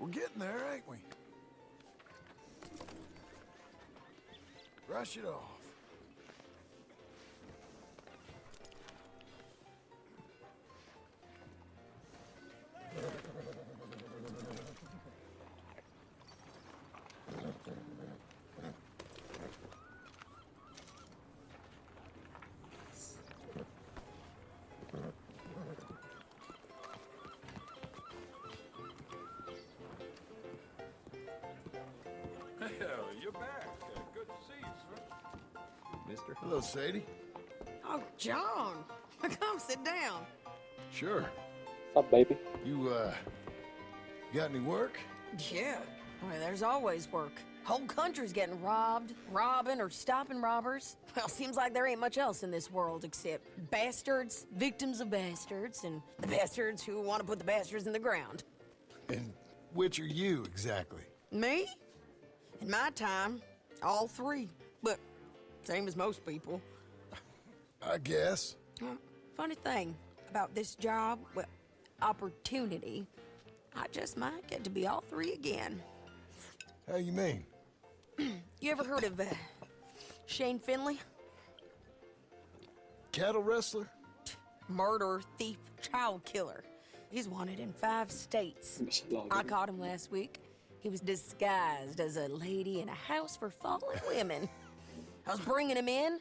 We're getting there, ain't we? Brush it off. Hell, you're back. Good to see you, sir. Mister? Hello, Sadie. Oh, John. Come sit down. Sure. What's up, baby? You, got any work? Yeah. Well, there's always work. Whole country's getting robbed, robbing, or stopping robbers. Well, seems like there ain't much else in this world except bastards, victims of bastards, and the bastards who want to put the bastards in the ground. And which are you, exactly? Me? In my time, all three. But same as most people. I guess. Funny thing about this job, well, opportunity, I just might get to be all three again. How you mean? You ever heard of Shane Finley? Cattle wrestler? Murderer, thief, child killer. He's wanted in 5 states. I caught him last week. He was disguised as a lady in a house for fallen women. I was bringing him in,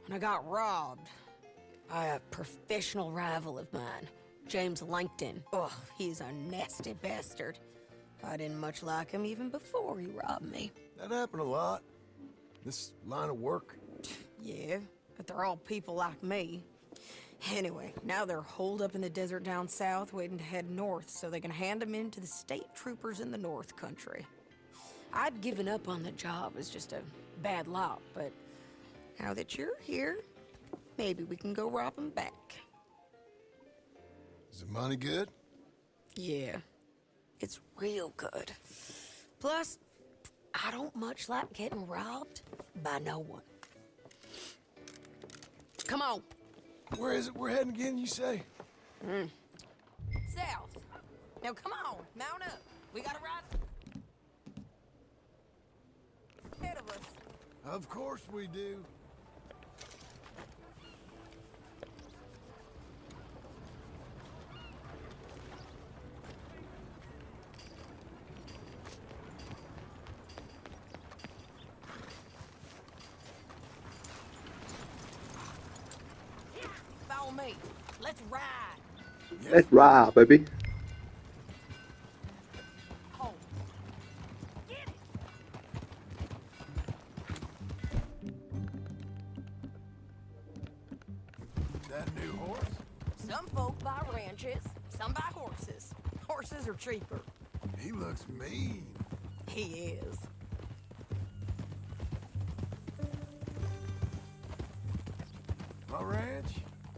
and I got robbed by a professional rival of mine, James Langton. Oh, he's a nasty bastard. I didn't much like him even before he robbed me. That happened a lot. This line of work. Yeah, but they're all people like me. Anyway, now they're holed up in the desert down south, waiting to head north so they can hand them in to the state troopers in the north country. I'd given up on the job as just a bad lot, but now that you're here, maybe we can go rob them back. Is the money good? Yeah, it's real good. Plus, I don't much like getting robbed by no one. Come on. Where is it we're heading again, you say? South. Now come on, mount up. We gotta ride ahead of us. Of course we do. Follow me. Let's ride. Let's ride, baby. Home. Get it. That new horse? Some folk buy ranches, some buy horses. Horses are cheaper. He looks mean. He is. My ranch?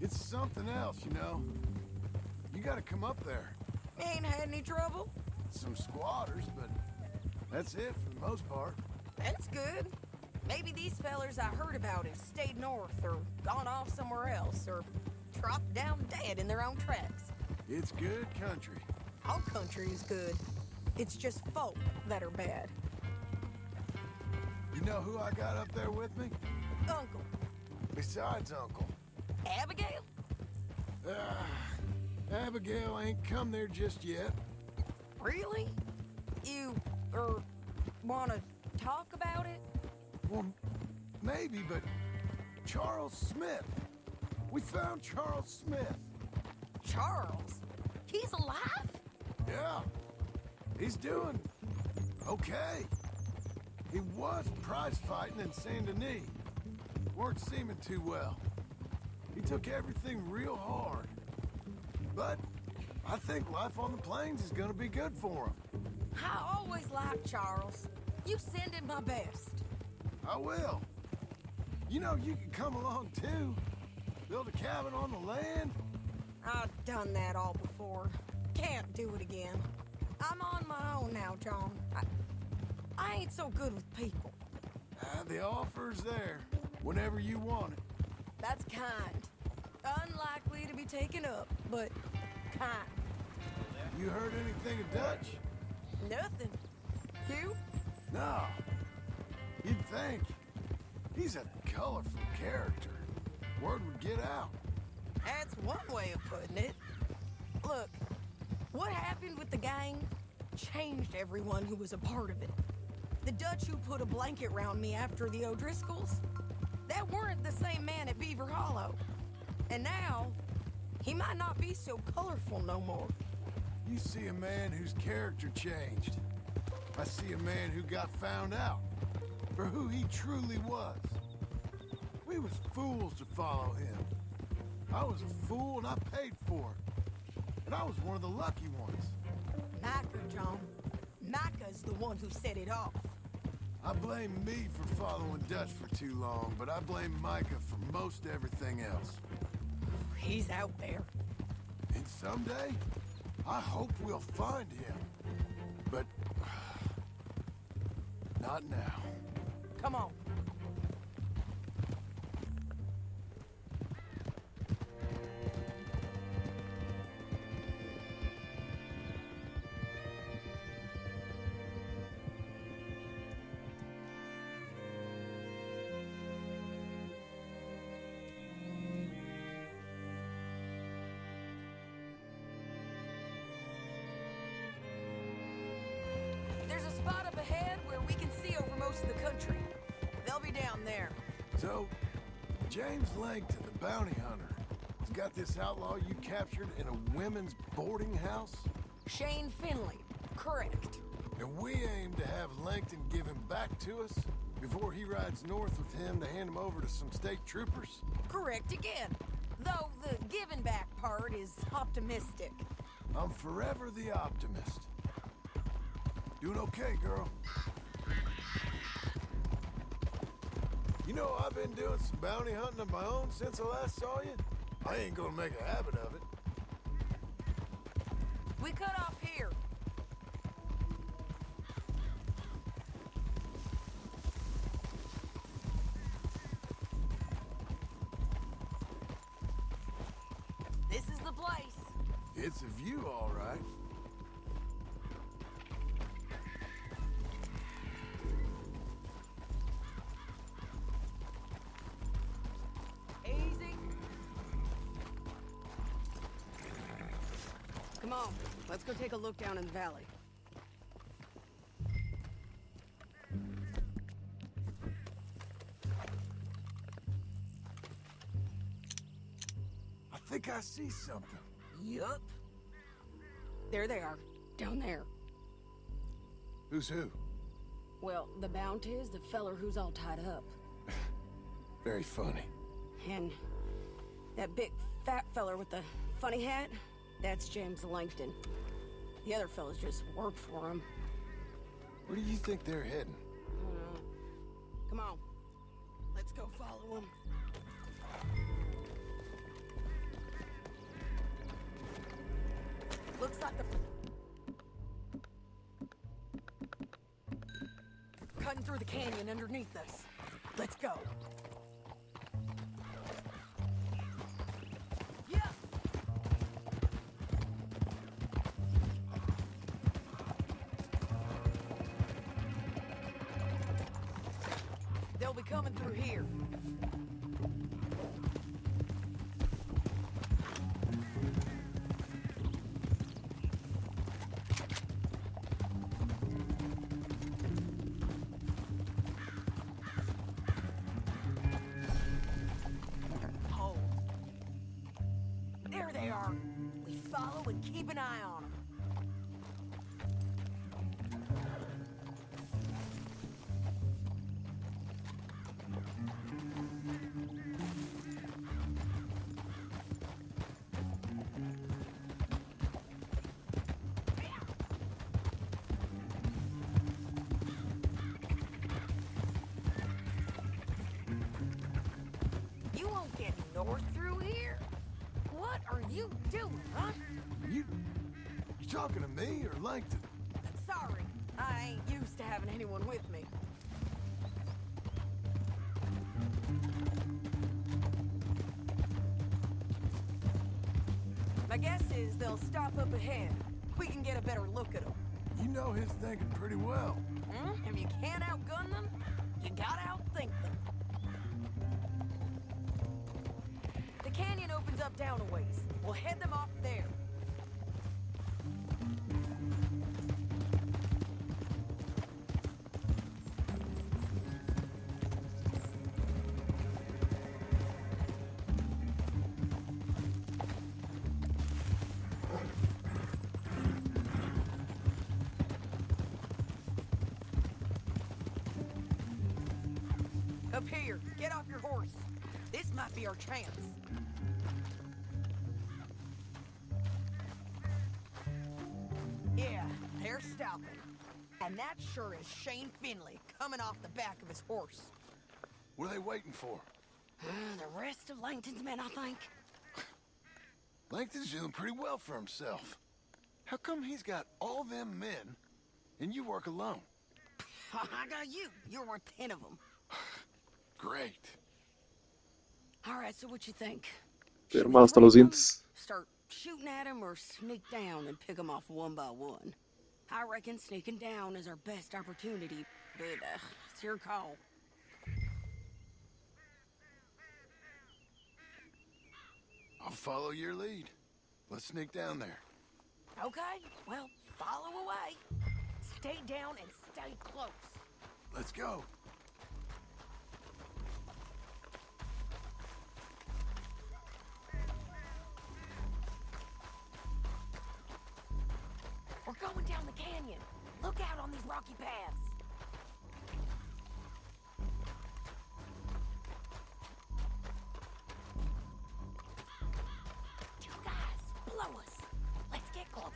It's something else, you know. You gotta come up there. Ain't had any trouble? Some squatters, but that's it for the most part. That's good. Maybe these fellers I heard about have stayed north or gone off somewhere else or dropped down dead in their own tracks. It's good country. All country is good. It's just folk that are bad. You know who I got up there with me? Uncle. Besides Uncle. Abigail? Abigail ain't come there just yet. Really? You, wanna talk about it? Well, maybe, but Charles Smith. We found Charles Smith. Charles? He's alive? Yeah. He's doing okay. He was prize fighting in Saint Denis. Weren't seeming too well. He took everything real hard. But I think life on the plains is gonna be good for him. I always liked Charles. You send him my best. I will. You know, you can come along too. Build a cabin on the land. I've done that all before. Can't do it again. I'm on my own now, John. I ain't so good with people. The offer's there whenever you want it. That's kind. Unlikely to be taken up, but kind. You heard anything of Dutch? Nothing. You? No. You'd think. He's a colorful character. Word would get out. That's one way of putting it. Look, what happened with the gang changed everyone who was a part of it. The Dutch who put a blanket round me after the O'Driscolls, that weren't the same man at Beaver Hollow. And now, he might not be so colorful no more. You see a man whose character changed. I see a man who got found out for who he truly was. We was fools to follow him. I was a fool and I paid for it. And I was one of the lucky ones. Micah, John. Micah's the one who set it off. I blame me for following Dutch for too long, but I blame Micah for most everything else. He's out there. And someday, I hope we'll find him. But not now. Come on. There's a spot up ahead where we can see over most of the country. They'll be down there. So, James Langton, the bounty hunter, has got this outlaw you captured in a women's boarding house? Shane Finley. Correct. And we aim to have Langton give him back to us before he rides north with him to hand him over to some state troopers? Correct again. Though the giving back part is optimistic. I'm forever the optimist. Doing okay, girl. You know, I've been doing some bounty hunting of my own since I last saw you. I ain't gonna make a habit of it. We cut off here. This is the place. It's a view, all right. Easy. Come on, let's go take a look down in the valley. I think I see something. Yup. There they are, down there. Who's who? Well, the Bounty is the feller who's all tied up. Very funny. And that big fat feller with the funny hat, that's James Langton. The other fellas just work for him. Where do you think they're heading? Come on, let's go follow him. Looks like the... Cutting through the canyon underneath us. Let's go. Yeah. They'll be coming through here. Oh. There they are. We follow and keep an eye on them. You won't get north through here. What are you doing, huh? You talking to me or Langton? Sorry, I ain't used to having anyone with me. My guess is they'll stop up ahead. We can get a better look at them. You know his thinking pretty well. If you can't outgun them, you gotta outthink them. The canyon opens up down a ways. We'll head them off there. Up here, get off your horse. This might be our chance. Yeah, they're stopping. And that sure is Shane Finley coming off the back of his horse. What are they waiting for? The rest of Langton's men, I think. Langton's doing pretty well for himself. How come he's got all them men, and you work alone? I got you. You're worth 10 of them. Great. All right, so what you think? Ter más hasta los dientes. Start shooting at him or sneak down and pick them off one by one? I reckon sneaking down is our best opportunity, but it's your call. I'll follow your lead. Let's sneak down there. Okay, well, follow away. Stay down and stay close. Let's go. We're going down the canyon. Look out on these rocky paths. Two guys below us. Let's get closer.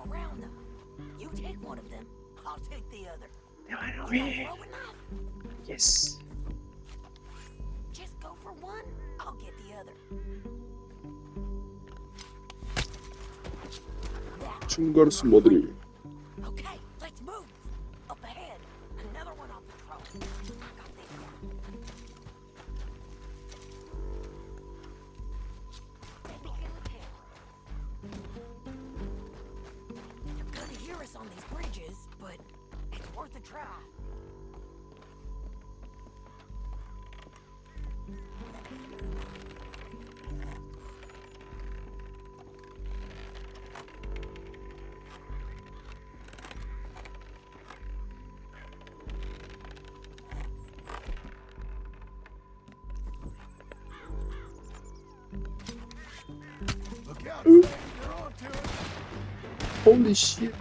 Around them. You take one of them, I'll take the other. Low enough. Yes. Just go for one, I'll get the other. 충걸 스모드리. Okay, let's move. Up ahead, another one on patrol. I got this one. Maybe get him. You're gonna hear us on these bridges, but it's worth a try. Look out, Sam, they're on to it. Holy shit.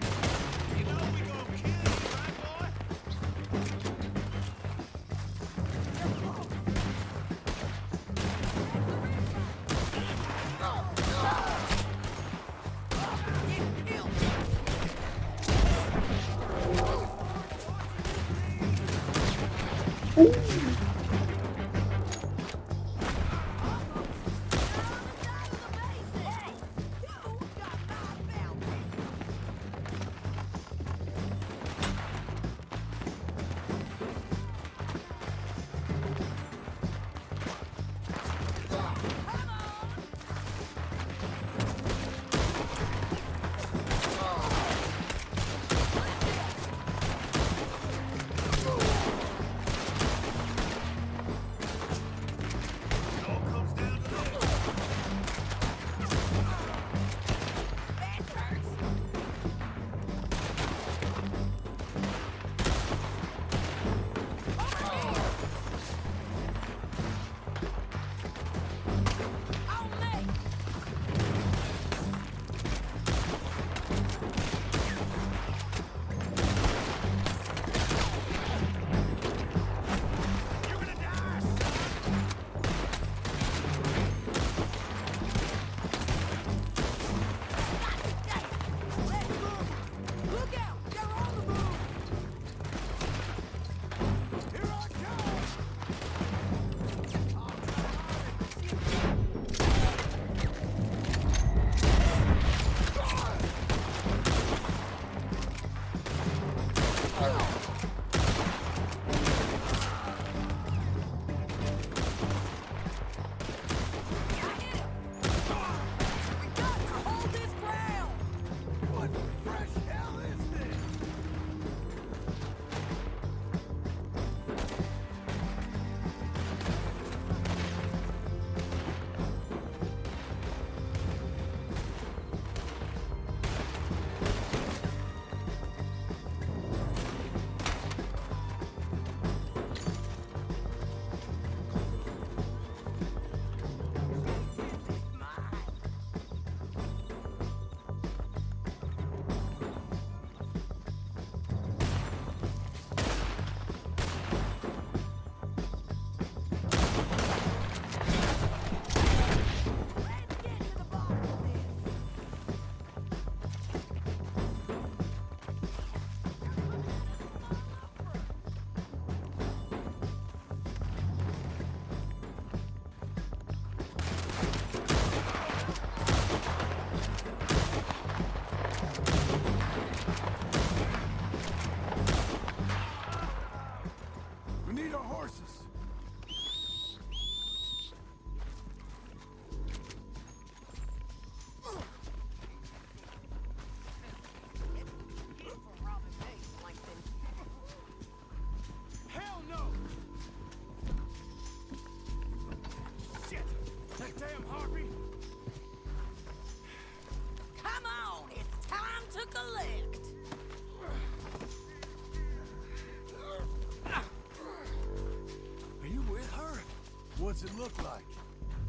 What's it look like?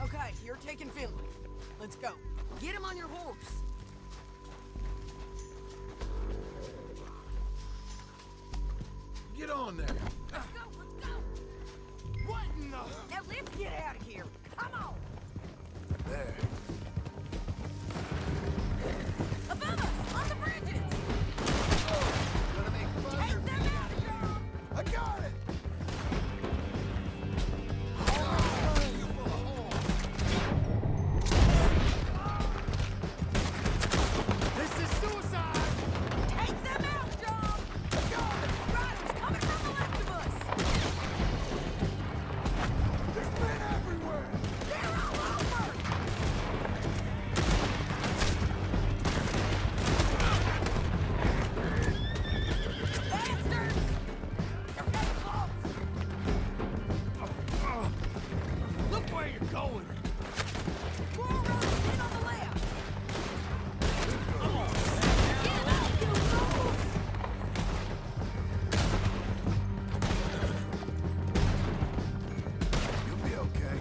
Okay, you're taking Finley. Let's go. Get him on your horse. Get on there. Let's go, let's go. What in the... Now let's get out of here. Come on. There. Above us, on the bridges. Gonna make fun Take of me. them out, John. I got it! This is suicide! Take them out, John. Riders coming from the left of us. There's men everywhere! They're all over. Bastards! They're getting close. Look where you're going! More riders in on the left. Get up, you fools! You'll be okay.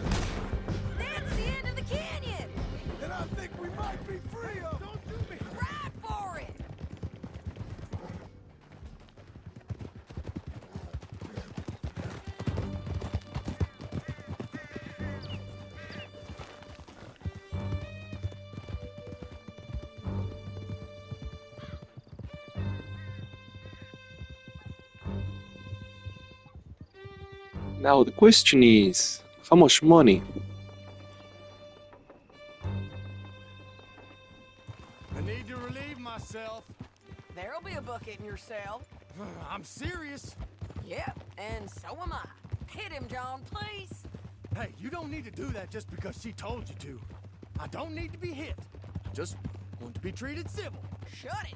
That's the end of the canyon. And I think we might be free of... Don't do me! Ride for it. Now the question is, how much money? I need to relieve myself. There'll be a bucket in your cell. I'm serious. Yep, and so am I. Hit him, John, please. Hey, you don't need to do that just because she told you to. I don't need to be hit. I just want to be treated civil. Shut it.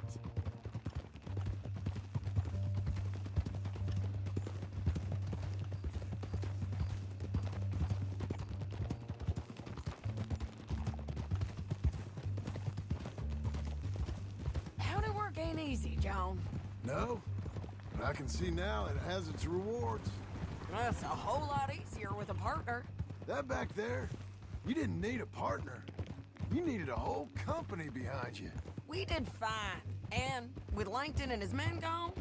Howdy work ain't easy, John. No, but I can see now it has its rewards. That's a whole lot easier with a partner. That back there, you didn't need a partner. You needed a whole company behind you. We did fine. And with Langton and his men gone,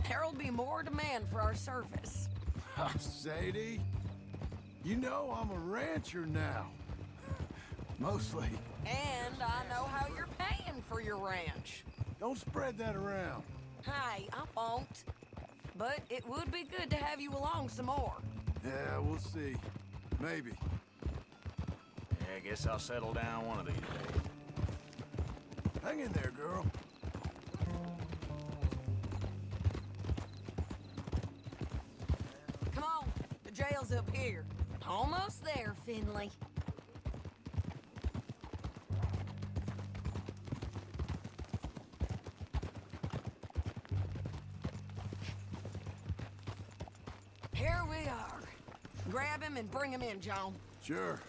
there'll be more demand for our service. Sadie, you know I'm a rancher now. Mostly. And I know how you're paying for your ranch. Don't spread that around. Hey, I won't. But it would be good to have you along some more. Yeah, we'll see. Maybe. Yeah, I guess I'll settle down one of these days. Hang in there, girl. Come on, the jail's up here. Almost there, Finley. Here we are. Grab him and bring him in, John. Sure.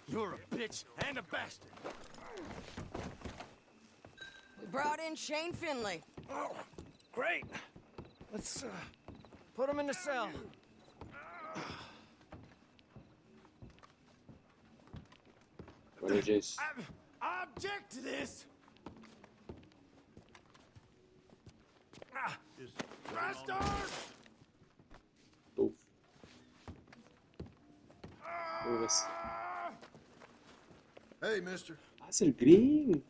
You're a bitch and a bastard. We brought in Shane Finley. Oh, great. Let's, put him in the cell. Göreceğiz. I object to this. Restart! Of. Burası. Hey, mister. Basil Green.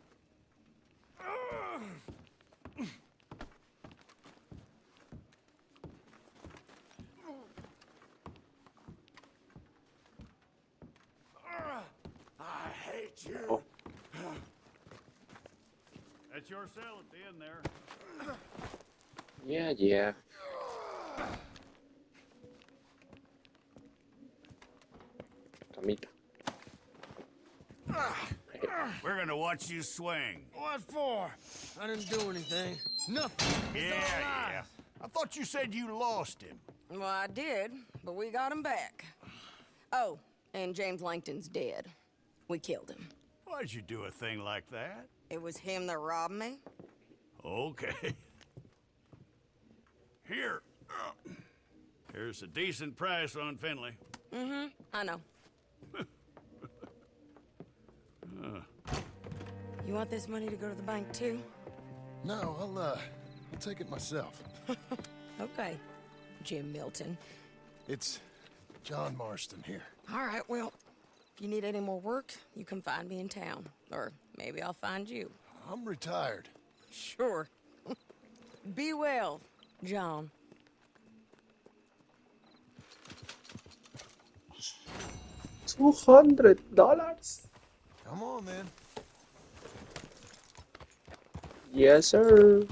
I hate you. Oh. That's your cell at the end there. Yeah, yeah. Tamita. We're gonna watch you swing. What for? I didn't do anything. Nothing. Yeah. I thought you said you lost him. Well, I did, but we got him back. Oh, and James Langton's dead. We killed him. Why'd you do a thing like that? It was him that robbed me. Okay. Here. Here's a decent price on Finley. Mm-hmm, I know. You want this money to go to the bank, too? No, I'll take it myself. Okay, Jim Milton. It's John Marston here. All right, well, if you need any more work, you can find me in town. Or maybe I'll find you. I'm retired. Sure. Be well, John. $200? Come on, then. Yes, sir.